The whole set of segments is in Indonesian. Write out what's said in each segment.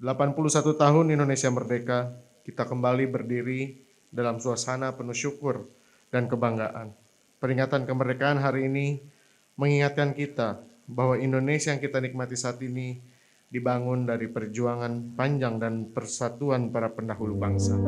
81 tahun Indonesia merdeka, kita kembali berdiri dalam suasana penuh syukur dan kebanggaan. Peringatan kemerdekaan hari ini mengingatkan kita bahwa Indonesia yang kita nikmati saat ini dibangun dari perjuangan panjang dan persatuan para pendahulu bangsa.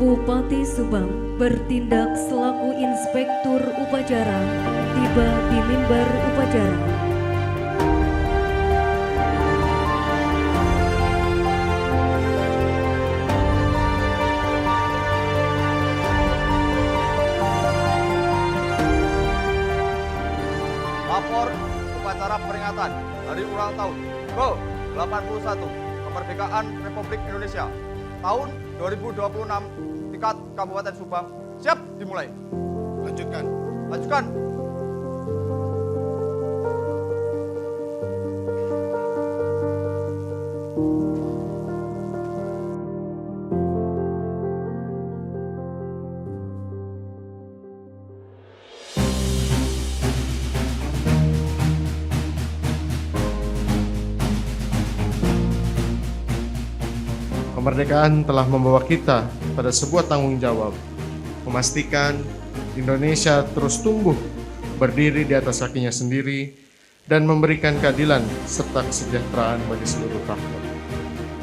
Bupati Subang bertindak selaku inspektur upacara tiba di mimbar upacara. Lapor upacara peringatan Hari Ulang Tahun ke-81 Kemerdekaan Republik Indonesia tahun 2026 tingkat Kabupaten Subang siap dimulai. Lanjutkan. Lanjutkan. Kemerdekaan telah membawa kita pada sebuah tanggung jawab, memastikan Indonesia terus tumbuh, berdiri di atas kakinya sendiri, dan memberikan keadilan serta kesejahteraan bagi seluruh rakyat.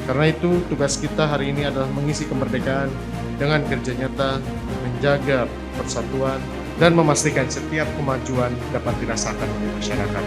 Karena itu, tugas kita hari ini adalah mengisi kemerdekaan dengan kerja nyata, menjaga persatuan, dan memastikan setiap kemajuan dapat dirasakan oleh masyarakat.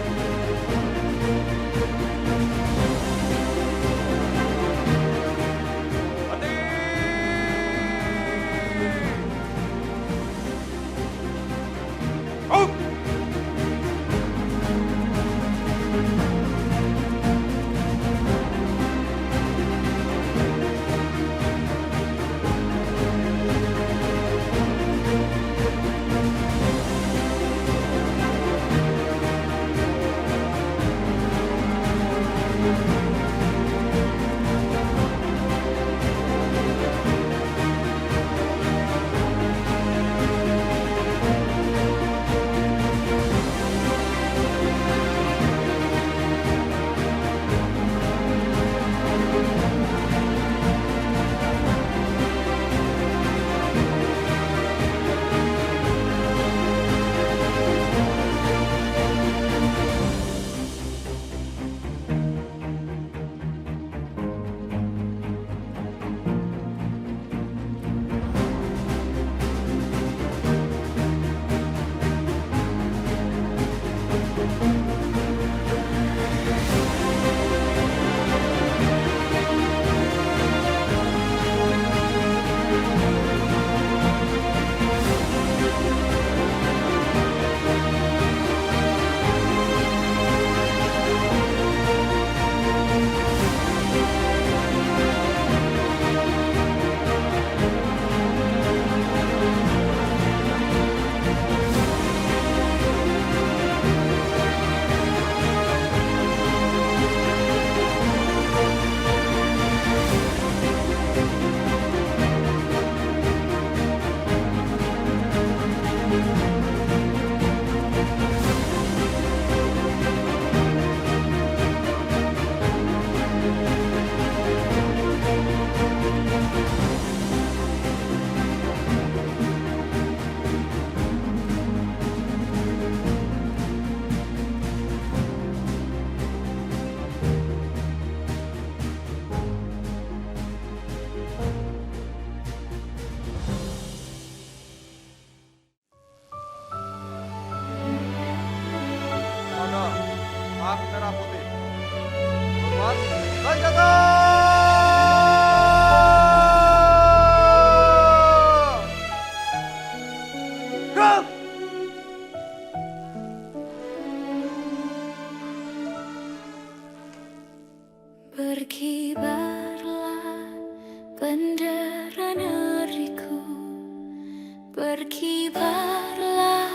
Berkibarlah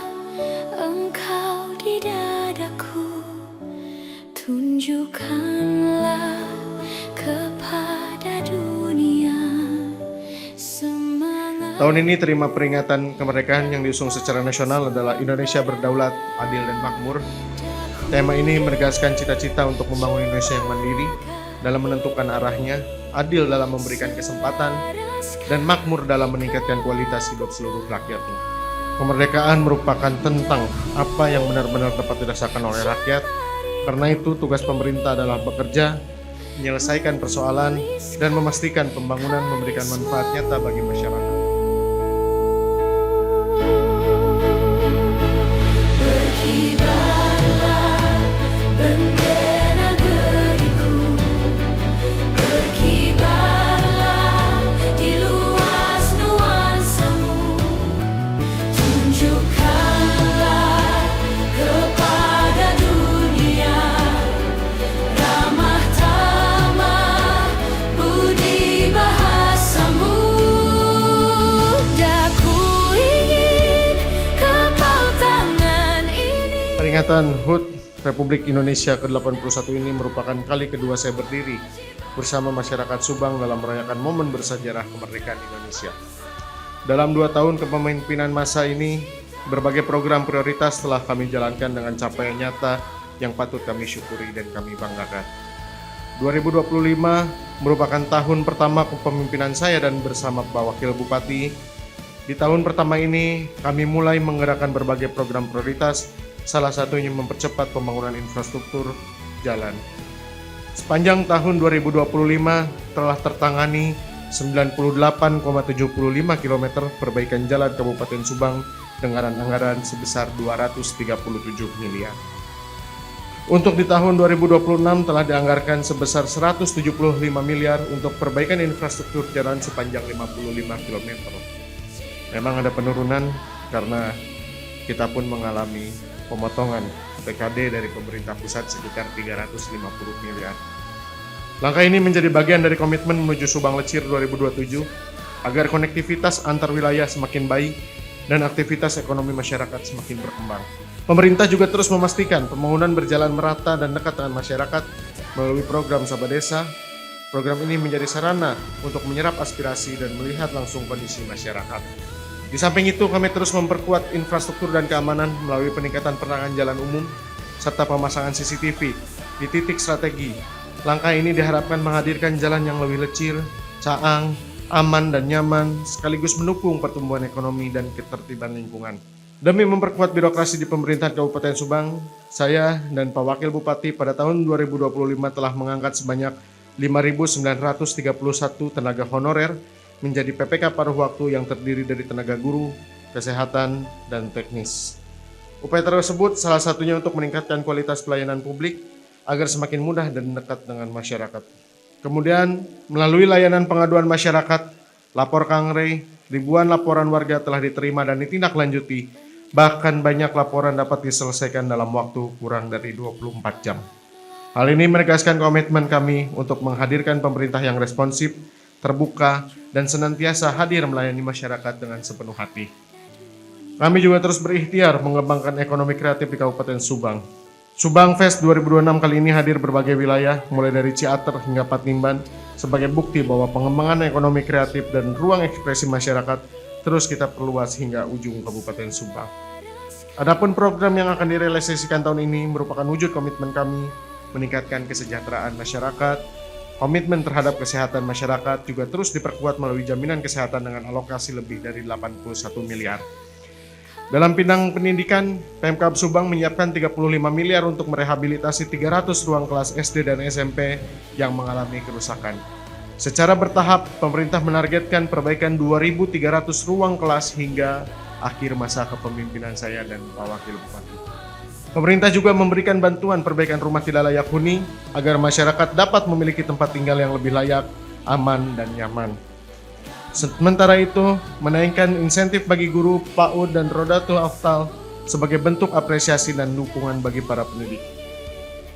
engkau di dadaku, tunjukkanlah kepada dunia semangat. Tahun ini tema peringatan kemerdekaan yang diusung secara nasional adalah Indonesia Berdaulat, Adil dan Makmur. Tema ini menegaskan cita-cita untuk membangun Indonesia yang mandiri dalam menentukan arahnya, adil dalam memberikan kesempatan, dan makmur dalam meningkatkan kualitas hidup seluruh rakyatnya. Kemerdekaan merupakan tentang apa yang benar-benar dapat dirasakan oleh rakyat. Karena itu tugas pemerintah adalah bekerja, menyelesaikan persoalan, dan memastikan pembangunan memberikan manfaat nyata bagi masyarakat. Berkibarlah bendera negeriku, berkibarlah di luas nuansamu, tunjukkanlah kepada dunia ramah tamah budi bahasamu. Daku ingin kepal tangan ini. Peringatan HUT Republik Indonesia ke-81 ini merupakan kali kedua saya berdiri bersama masyarakat Subang dalam merayakan momen bersejarah kemerdekaan Indonesia. Dalam 2 tahun kepemimpinan masa ini, berbagai program prioritas telah kami jalankan dengan capaian nyata yang patut kami syukuri dan kami banggakan. 2025 merupakan tahun pertama kepemimpinan saya dan bersama Pak Wakil Bupati. Di tahun pertama ini, kami mulai menggerakkan berbagai program prioritas, salah satunya mempercepat pembangunan infrastruktur jalan. Sepanjang tahun 2025 telah tertangani 98,75 km perbaikan jalan Kabupaten Subang dengan anggaran sebesar 237 miliar. Untuk di tahun 2026 telah dianggarkan sebesar 175 miliar untuk perbaikan infrastruktur jalan sepanjang 55 km. Memang ada penurunan karena kita pun mengalami pemotongan PKD dari pemerintah pusat sekitar 350 miliar. Langkah ini menjadi bagian dari komitmen menuju Subang Lecir 2027 agar konektivitas antar wilayah semakin baik dan aktivitas ekonomi masyarakat semakin berkembang. Pemerintah juga terus memastikan pembangunan berjalan merata dan dekat dengan masyarakat melalui program Sabah Desa. Program ini menjadi sarana untuk menyerap aspirasi dan melihat langsung kondisi masyarakat. Di samping itu, kami terus memperkuat infrastruktur dan keamanan melalui peningkatan penerangan jalan umum serta pemasangan CCTV di titik strategi. Langkah ini diharapkan menghadirkan jalan yang lebih lecir, caang, aman dan nyaman, sekaligus mendukung pertumbuhan ekonomi dan ketertiban lingkungan. Demi memperkuat birokrasi di pemerintahan Kabupaten Subang, saya dan Pak Wakil Bupati pada tahun 2025 telah mengangkat sebanyak 5.931 tenaga honorer menjadi PPK paruh waktu yang terdiri dari tenaga guru, kesehatan, dan teknis. Upaya tersebut salah satunya untuk meningkatkan kualitas pelayanan publik agar semakin mudah dan dekat dengan masyarakat. Kemudian, melalui layanan pengaduan masyarakat, Lapor Kangre, ribuan laporan warga telah diterima dan ditindaklanjuti, bahkan banyak laporan dapat diselesaikan dalam waktu kurang dari 24 jam. Hal ini menegaskan komitmen kami untuk menghadirkan pemerintah yang responsif, terbuka, dan senantiasa hadir melayani masyarakat dengan sepenuh hati. Kami juga terus berikhtiar mengembangkan ekonomi kreatif di Kabupaten Subang. Subang Fest 2026 kali ini hadir berbagai wilayah, mulai dari Ciater hingga Patimban, sebagai bukti bahwa pengembangan ekonomi kreatif dan ruang ekspresi masyarakat terus kita perluas hingga ujung Kabupaten Subang. Adapun program yang akan direalisasikan tahun ini merupakan wujud komitmen kami meningkatkan kesejahteraan masyarakat. Komitmen terhadap kesehatan masyarakat juga terus diperkuat melalui jaminan kesehatan dengan alokasi lebih dari 81 miliar. Dalam bidang pendidikan, Pemkab Subang menyiapkan 35 miliar untuk merehabilitasi 300 ruang kelas SD dan SMP yang mengalami kerusakan. Secara bertahap, pemerintah menargetkan perbaikan 2.300 ruang kelas hingga akhir masa kepemimpinan saya dan Pak Wakil Bupati. Pemerintah juga memberikan bantuan perbaikan rumah tidak layak huni agar masyarakat dapat memiliki tempat tinggal yang lebih layak, aman, dan nyaman. Sementara itu, menaikkan insentif bagi guru, PAUD, dan Rodatul Aftal sebagai bentuk apresiasi dan dukungan bagi para pendidik.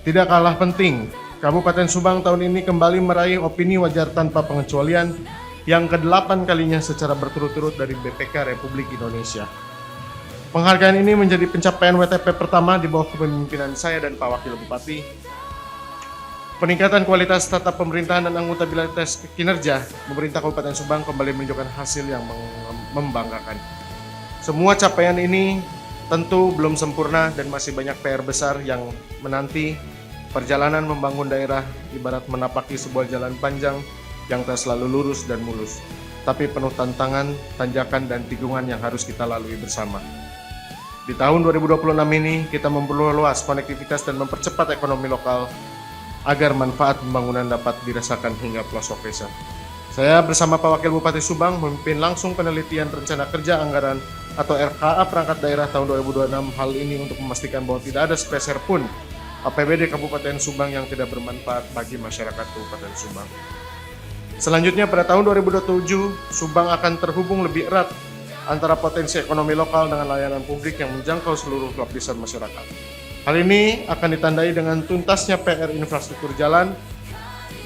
Tidak kalah penting, Kabupaten Subang tahun ini kembali meraih opini wajar tanpa pengecualian yang ke-8 kalinya secara berturut-turut dari BPK Republik Indonesia. Penghargaan ini menjadi pencapaian WTP pertama di bawah kepemimpinan saya dan Pak Wakil Bupati. Peningkatan kualitas tata pemerintahan dan akuntabilitas kinerja pemerintah Kabupaten Subang kembali menunjukkan hasil yang membanggakan. Semua capaian ini tentu belum sempurna dan masih banyak PR besar yang menanti. Perjalanan membangun daerah ibarat menapaki sebuah jalan panjang yang tak selalu lurus dan mulus, tapi penuh tantangan, tanjakan, dan tikungan yang harus kita lalui bersama. Di tahun 2026 ini, kita memperluas konektivitas dan mempercepat ekonomi lokal agar manfaat pembangunan dapat dirasakan hingga pelosok desa. Saya bersama Pak Wakil Bupati Subang memimpin langsung penelitian rencana kerja anggaran atau RKA perangkat daerah tahun 2026. Hal ini untuk memastikan bahwa tidak ada sepeser pun APBD Kabupaten Subang yang tidak bermanfaat bagi masyarakat Kabupaten Subang. Selanjutnya pada tahun 2027, Subang akan terhubung lebih erat antara potensi ekonomi lokal dengan layanan publik yang menjangkau seluruh lapisan masyarakat. Hal ini akan ditandai dengan tuntasnya PR infrastruktur jalan.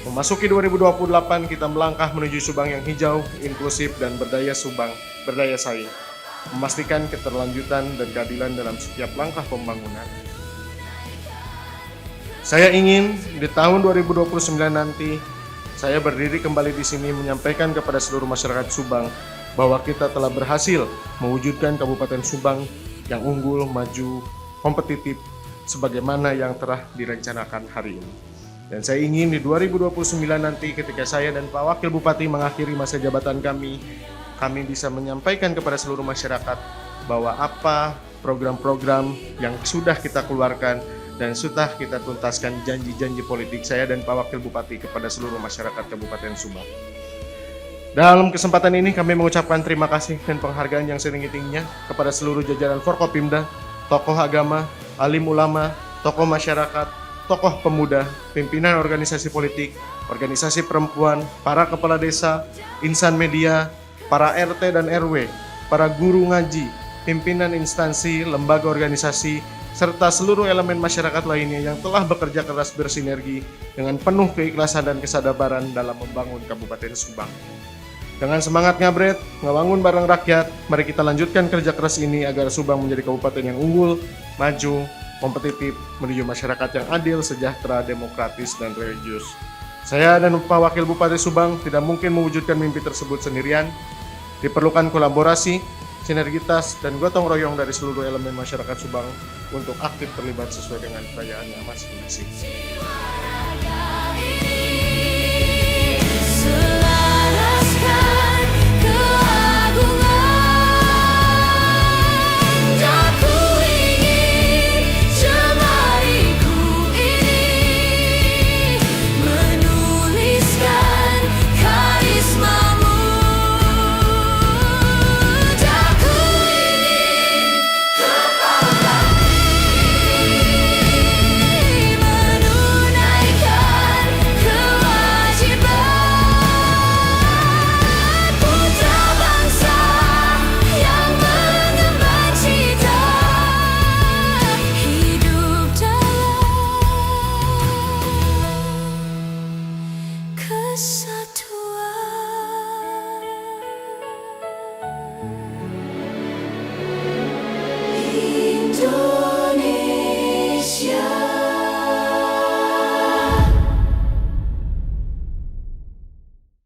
Memasuki 2028, kita melangkah menuju Subang yang hijau, inklusif, dan berdaya saing. Memastikan keterlanjutan dan keadilan dalam setiap langkah pembangunan. Saya ingin di tahun 2029 nanti, saya berdiri kembali di sini menyampaikan kepada seluruh masyarakat Subang bahwa kita telah berhasil mewujudkan Kabupaten Subang yang unggul, maju, kompetitif, sebagaimana yang telah direncanakan hari ini. Dan saya ingin di 2029 nanti ketika saya dan Pak Wakil Bupati mengakhiri masa jabatan kami bisa menyampaikan kepada seluruh masyarakat bahwa apa program-program yang sudah kita keluarkan dan sudah kita tuntaskan janji-janji politik saya dan Pak Wakil Bupati kepada seluruh masyarakat Kabupaten Subang. Dalam kesempatan ini kami mengucapkan terima kasih dan penghargaan yang setinggi-tingginya kepada seluruh jajaran Forkopimda, tokoh agama, alim ulama, tokoh masyarakat, tokoh pemuda, pimpinan organisasi politik, organisasi perempuan, para kepala desa, insan media, para RT dan RW, para guru ngaji, pimpinan instansi, lembaga organisasi, serta seluruh elemen masyarakat lainnya yang telah bekerja keras bersinergi dengan penuh keikhlasan dan kesadaran dalam membangun Kabupaten Subang. Dengan semangat ngabret, ngebangun bareng rakyat, mari kita lanjutkan kerja keras ini agar Subang menjadi kabupaten yang unggul, maju, kompetitif, menuju masyarakat yang adil, sejahtera, demokratis, dan religius. Saya dan Pak Wakil Bupati Subang tidak mungkin mewujudkan mimpi tersebut sendirian. Diperlukan kolaborasi, sinergitas, dan gotong royong dari seluruh elemen masyarakat Subang untuk aktif terlibat sesuai dengan kekayaannya masing-masing.